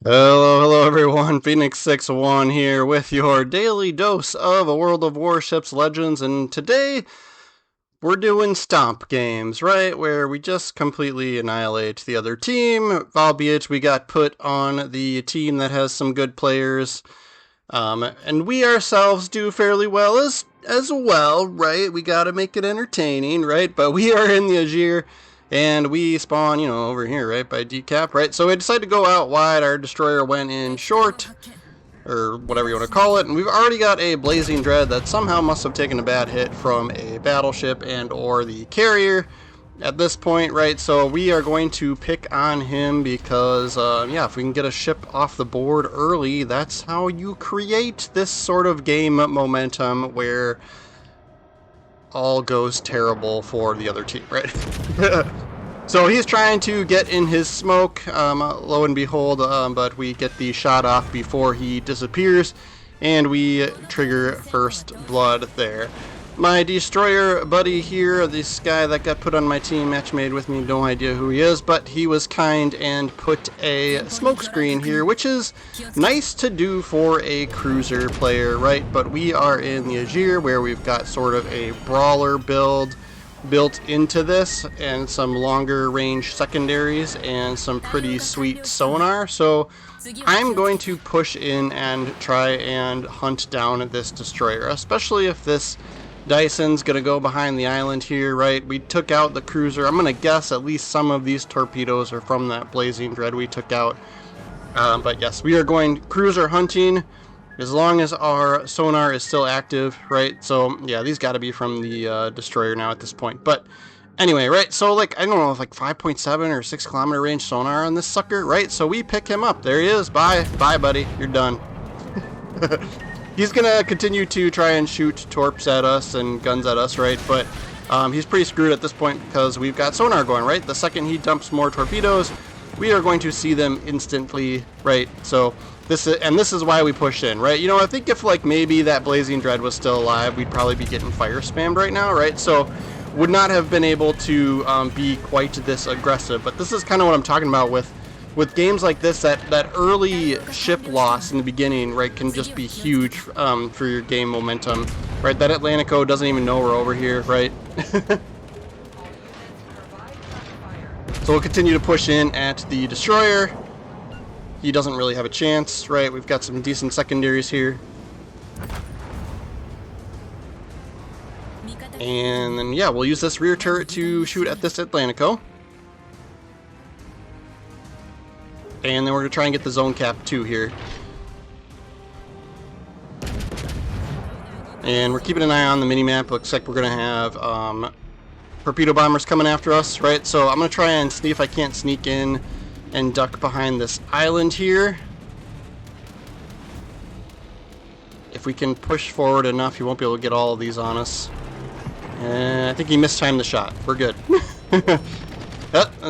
Hello everyone, Phoenix61 here with your daily dose of a World of Warships Legends, and today we're doing Stomp games, right? Where we just completely annihilate the other team, albeit we got put on the team that has some good players, and we ourselves do fairly well as well, right? We gotta make it entertaining, right? But we are in the Azir, and we spawn, over here, right, by decap, right? So we decided to go out wide. Our destroyer went in short, or whatever you want to call it, and we've already got a Blazing Dread that somehow must have taken a bad hit from a battleship and or the carrier at this point, right? So we are going to pick on him because, yeah, if we can get a ship off the board early, that's how you create this sort of game momentum where all goes terrible for the other team, right? So he's trying to get in his smoke, lo and behold, but we get the shot off before he disappears, and we trigger first blood there. My destroyer buddy here, this guy that got put on my team, match made with me, no idea who he is, but he was kind and put a smoke screen here, which is nice to do for a cruiser player, right? But we are in the Azir, where we've got sort of a brawler build built into this, and some longer range secondaries and some pretty sweet sonar. So I'm going to push in and try and hunt down this destroyer, especially if this Dyson's gonna go behind the island here, right? We took out the cruiser. I'm gonna guess at least some of these torpedoes are from that Blazing Dread we took out. But yes, we are going cruiser hunting as long as our sonar is still active, right? So yeah, these got to be from the destroyer now at this point. But anyway, right? So like, I don't know, like 5.7 or 6 kilometer range sonar on this sucker, right? So we pick him up. There he is. Bye, buddy. You're done. He's gonna continue to try and shoot torps at us and guns at us, right? But he's pretty screwed at this point because we've got sonar going, right? The second he dumps more torpedoes, we are going to see them instantly, right? So this is why we push in, right? You know, I think if like maybe that Blazing Dread was still alive, we'd probably be getting fire spammed right now, right? So would not have been able to be quite this aggressive. But this is kind of what I'm talking about with games like this. That early ship loss in the beginning, right, can just be huge for your game momentum, right? That Atlantico doesn't even know we're over here, right? So we'll continue to push in at the destroyer. He doesn't really have a chance, right? We've got some decent secondaries here. And then, yeah, we'll use this rear turret to shoot at this Atlantico. And then we're going to try and get the zone cap 2 here. And we're keeping an eye on the minimap. Looks like we're going to have torpedo bombers coming after us, right? So I'm going to try and see if I can't sneak in and duck behind this island here. If we can push forward enough, he won't be able to get all of these on us. And I think he mistimed the shot. We're good.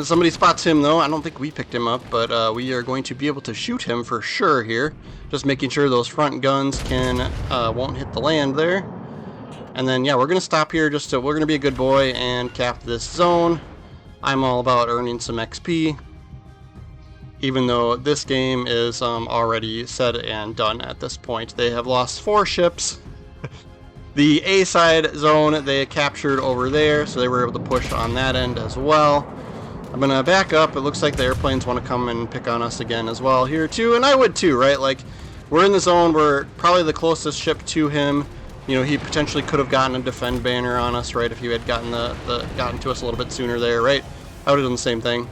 Somebody spots him though. I don't think we picked him up, but we are going to be able to shoot him for sure here. Just making sure those front guns won't hit the land there. And then yeah, we're gonna stop here. We're gonna be a good boy and cap this zone. I'm all about earning some XP, even though this game is already said and done at this point. They have lost 4 ships. The A side zone they captured over there, so they were able to push on that end as well. I'm gonna back up. It looks like the airplanes want to come and pick on us again as well here too, and I would too, right? Like, we're in the zone. We're probably the closest ship to him. You know, he potentially could have gotten a defend banner on us, right? If he had gotten gotten to us a little bit sooner there, right? I would have done the same thing.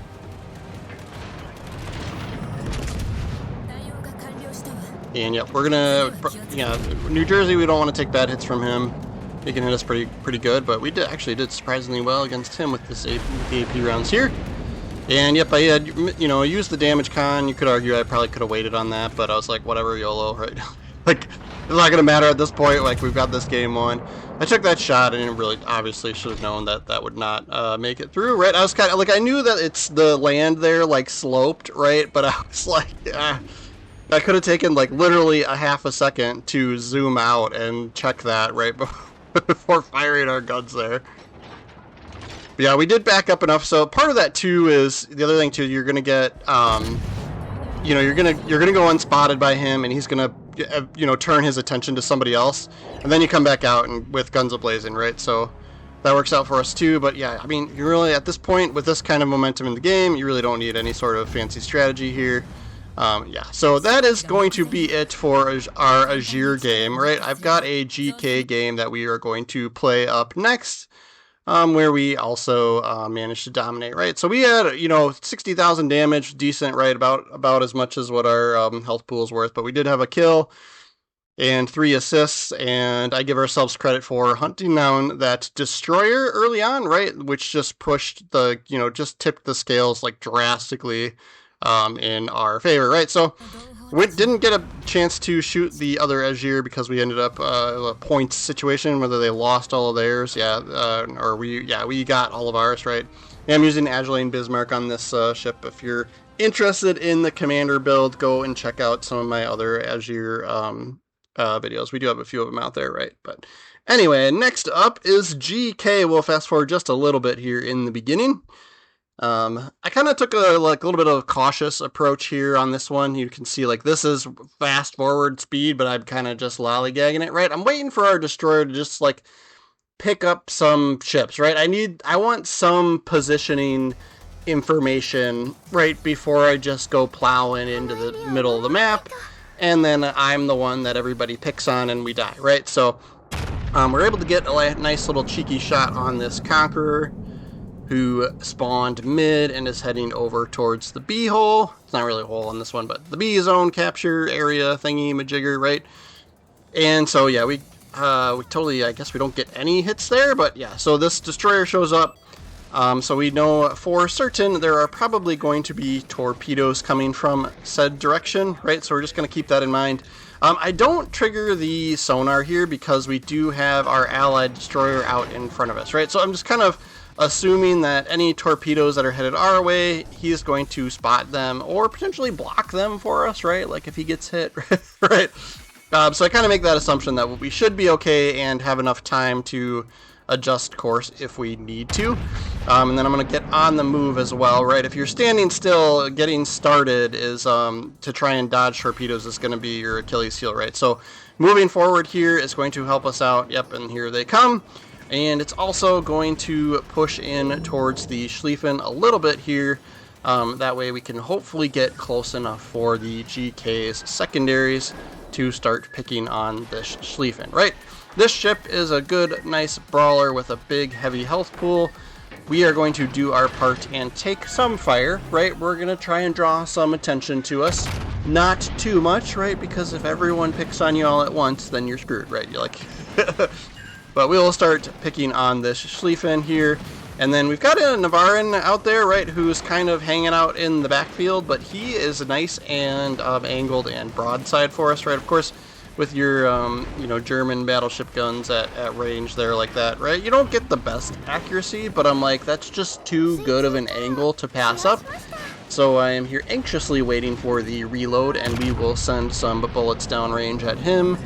And yep, we're gonna, yeah, New Jersey, we don't want to take bad hits from him. He can hit us pretty good, but we actually did surprisingly well against him with the AP rounds here. And yep, I had, used the damage con. You could argue I probably could have waited on that, but I was like, whatever, YOLO, right? Like, it's not gonna matter at this point. Like, we've got this game won. I took that shot and it really obviously should have known that would not make it through, right? I was kind of like, I knew that it's the land there like sloped, right? But I was like, I could have taken like literally a half a second to zoom out and check that right before firing our guns there. Yeah, we did back up enough. So part of that too is the other thing too. You're gonna get you're gonna go unspotted by him, and he's gonna turn his attention to somebody else, and then you come back out and with guns a-blazing, right? So that works out for us too. But yeah, I mean, you really, at this point with this kind of momentum in the game, you really don't need any sort of fancy strategy here. Yeah, so that is going to be it for our Azure game, right? I've got a GK game that we are going to play up next, where we also managed to dominate, right? So we had, 60,000 damage, decent, right? About as much as what our health pool is worth, but we did have a kill and 3 assists, and I give ourselves credit for hunting down that destroyer early on, right? Which just pushed just tipped the scales like drastically in our favor, right? So we didn't get a chance to shoot the other Azure because we ended up a points situation, whether they lost all of theirs, or we got all of ours, right? And I'm using Agilane Bismarck on this ship. If you're interested in the commander build, go and check out some of my other Azure videos. We do have a few of them out there, right? But anyway, next up is GK. We'll fast forward just a little bit here in the beginning. I kind of took a little bit of a cautious approach here on this one. You can see this is fast forward speed, but I'm kind of just lollygagging it, right? I'm waiting for our destroyer to just pick up some ships, right? I want some positioning information right before I just go plowing into the middle of the map, and then I'm the one that everybody picks on and we die, right? So we're able to get a nice little cheeky shot on this Conqueror, who spawned mid and is heading over towards the B hole. It's not really a hole on this one, but the B zone capture area thingy majigger, right? And so yeah, we totally, I guess we don't get any hits there, but yeah, so this destroyer shows up. So we know for certain there are probably going to be torpedoes coming from said direction, right? So we're just going to keep that in mind. I don't trigger the sonar here because we do have our allied destroyer out in front of us, right? So I'm just kind of assuming that any torpedoes that are headed our way, he is going to spot them or potentially block them for us, right? Like if he gets hit, right? So I kind of make that assumption that we should be okay and have enough time to adjust course if we need to. And then I'm going to get on the move as well, right? If you're standing still, getting started is to try and dodge torpedoes is going to be your Achilles heel, right? So moving forward here is going to help us out. Yep, and here they come. And it's also going to push in towards the Schlieffen a little bit here. That way we can hopefully get close enough for the GK's secondaries to start picking on this Schlieffen, right? This ship is a good, nice brawler with a big, heavy health pool. We are going to do our part and take some fire, right? We're going to try and draw some attention to us. Not too much, right? Because if everyone picks on you all at once, then you're screwed, right? You're like... But we'll start picking on this Schlieffen here. And then we've got a Navarin out there, right, who's kind of hanging out in the backfield, but he is nice and angled and broadside for us, right? Of course, with your, German battleship guns at range there like that, right? You don't get the best accuracy, but I'm like, that's just too good of an angle to pass up. So I am here anxiously waiting for the reload, and we will send some bullets downrange at him,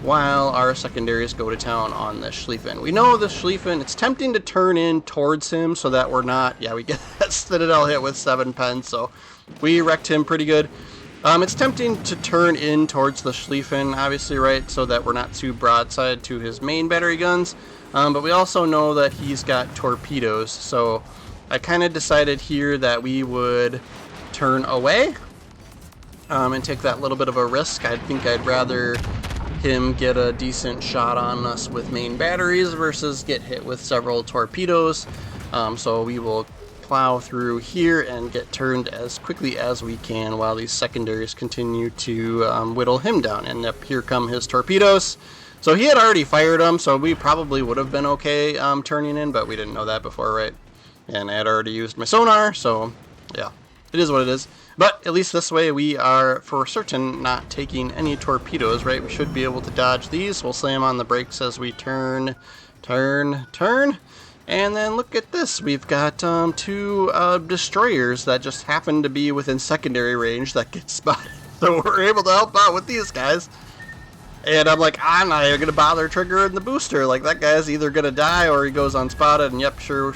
while our secondaries go to town on the Schlieffen. We know the Schlieffen, it's tempting to turn in towards him so that we're not, we get that Citadel hit with 7 pens, so we wrecked him pretty good. It's tempting to turn in towards the Schlieffen, obviously, right, so that we're not too broadside to his main battery guns, but we also know that he's got torpedoes, so I kind of decided here that we would turn away and take that little bit of a risk. I think I'd rather him get a decent shot on us with main batteries versus get hit with several torpedoes. So we will plow through here and get turned as quickly as we can while these secondaries continue to whittle him down. And up here come his torpedoes. So he had already fired them, so we probably would have been okay turning in, but we didn't know that before, right? And I had already used my sonar, so yeah, it is what it is. But at least this way we are for certain not taking any torpedoes, right? We should be able to dodge these. We'll slam on the brakes as we turn. And then look at this. We've got 2 destroyers that just happen to be within secondary range that get spotted. So we're able to help out with these guys. And I'm like, I'm not even going to bother triggering the booster. Like, that guy's either going to die or he goes unspotted. And yep, sure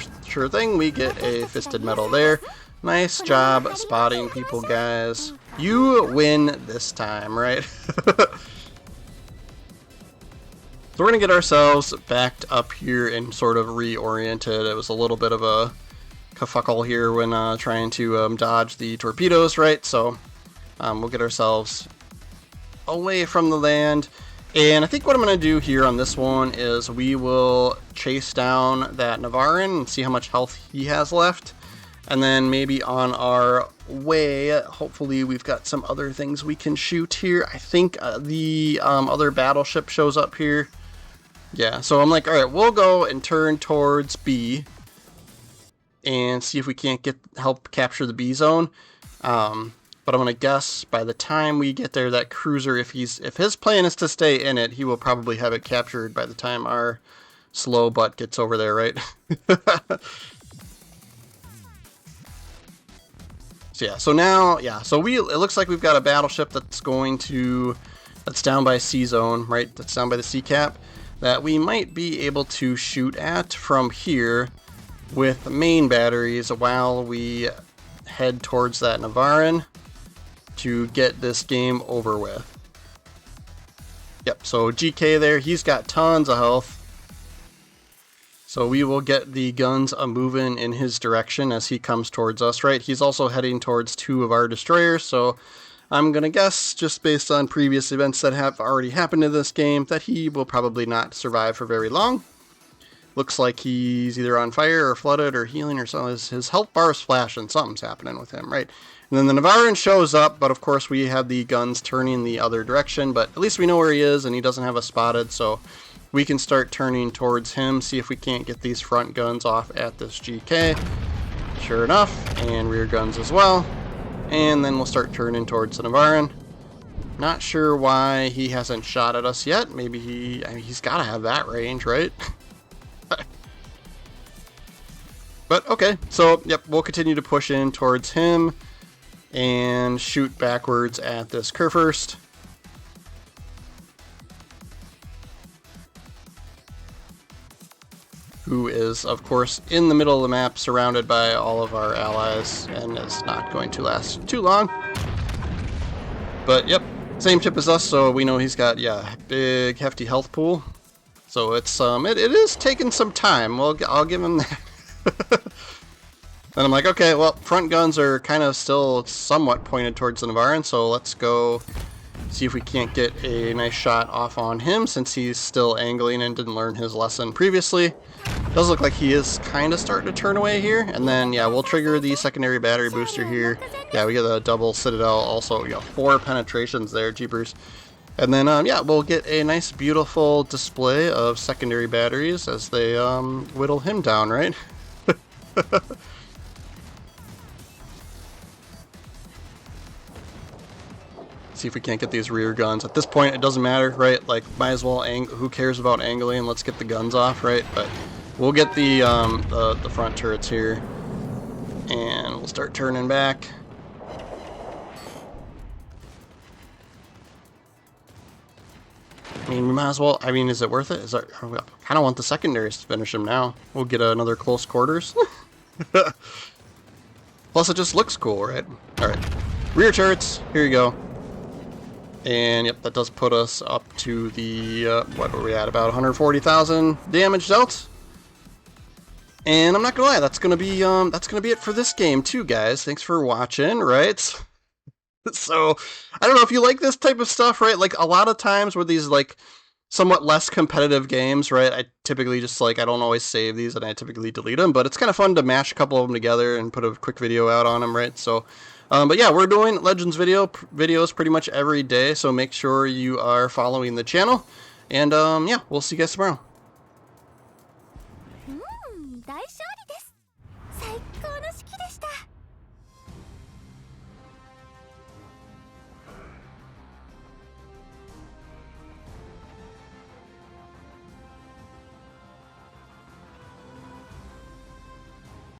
thing, we get a fisted medal there. Nice job spotting people, guys. You win this time, right? So we're going to get ourselves backed up here and sort of reoriented. It was a little bit of a kerfuckle here when trying to dodge the torpedoes, right? So we'll get ourselves away from the land. And I think what I'm going to do here on this one is we will chase down that Navarin and see how much health he has left. And then maybe on our way, hopefully we've got some other things we can shoot here. I think the other battleship shows up here. Yeah, so I'm like, alright, we'll go and turn towards B and see if we can't help capture the B zone. But I'm gonna guess by the time we get there, that cruiser, if his plan is to stay in it, he will probably have it captured by the time our slow butt gets over there, right? So yeah, so now, yeah, so it looks like we've got a battleship that's down by C zone, right? That's down by the C cap, that we might be able to shoot at from here with main batteries while we head towards that Navarin to get this game over with. Yep, so GK there, he's got tons of health. So we will get the guns a-moving in his direction as he comes towards us, right? He's also heading towards 2 of our destroyers, so I'm going to guess, just based on previous events that have already happened in this game, that he will probably not survive for very long. Looks like he's either on fire or flooded or healing or something. His health bar is flashing. Something's happening with him, right? And then the Navarin shows up, but of course we have the guns turning the other direction, but at least we know where he is and he doesn't have us spotted, so we can start turning towards him, see if we can't get these front guns off at this GK. Sure enough, and rear guns as well. And then we'll start turning towards the Navarin. Not sure why he hasn't shot at us yet. Maybe he's got to have that range, right? But okay, so yep, we'll continue to push in towards him and shoot backwards at this Kurfürst. Who is, of course, in the middle of the map, surrounded by all of our allies, and is not going to last too long. But, yep, same ship as us, so we know he's got, yeah, big, hefty health pool. So it's, it is taking some time. Well, I'll give him that. Then I'm like, okay, well, front guns are kind of still somewhat pointed towards the Navarin, so let's go see if we can't get a nice shot off on him, since he's still angling and didn't learn his lesson previously. Does look like he is kind of starting to turn away here, and then yeah, we'll trigger the secondary battery booster here. Yeah, we get a double Citadel also. We got 4 penetrations there, jeepers. And then yeah, we'll get a nice beautiful display of secondary batteries as they whittle him down, right? See if we can't get these rear guns. At this point, it doesn't matter, right? Like, might as well who cares about angling? Let's get the guns off, right? But we'll get the front turrets here, and we'll start turning back. I mean, we might as well. I mean, is it worth it? I kind of want the secondaries to finish him now. We'll get another close quarters. Plus, it just looks cool, right? All right, rear turrets. Here you go. And yep, that does put us up to the, what were we at, about 140,000 damage dealt. And I'm not gonna lie, that's gonna be it for this game too, guys. Thanks for watching, right? So, I don't know if you like this type of stuff, right? Like, a lot of times where these, like, somewhat less competitive games, right? I typically just, like, I don't always save these and I typically delete them, but it's kind of fun to mash a couple of them together and put a quick video out on them, right? So, but yeah, we're doing Legends videos pretty much every day, so make sure you are following the channel. And yeah, we'll see you guys tomorrow.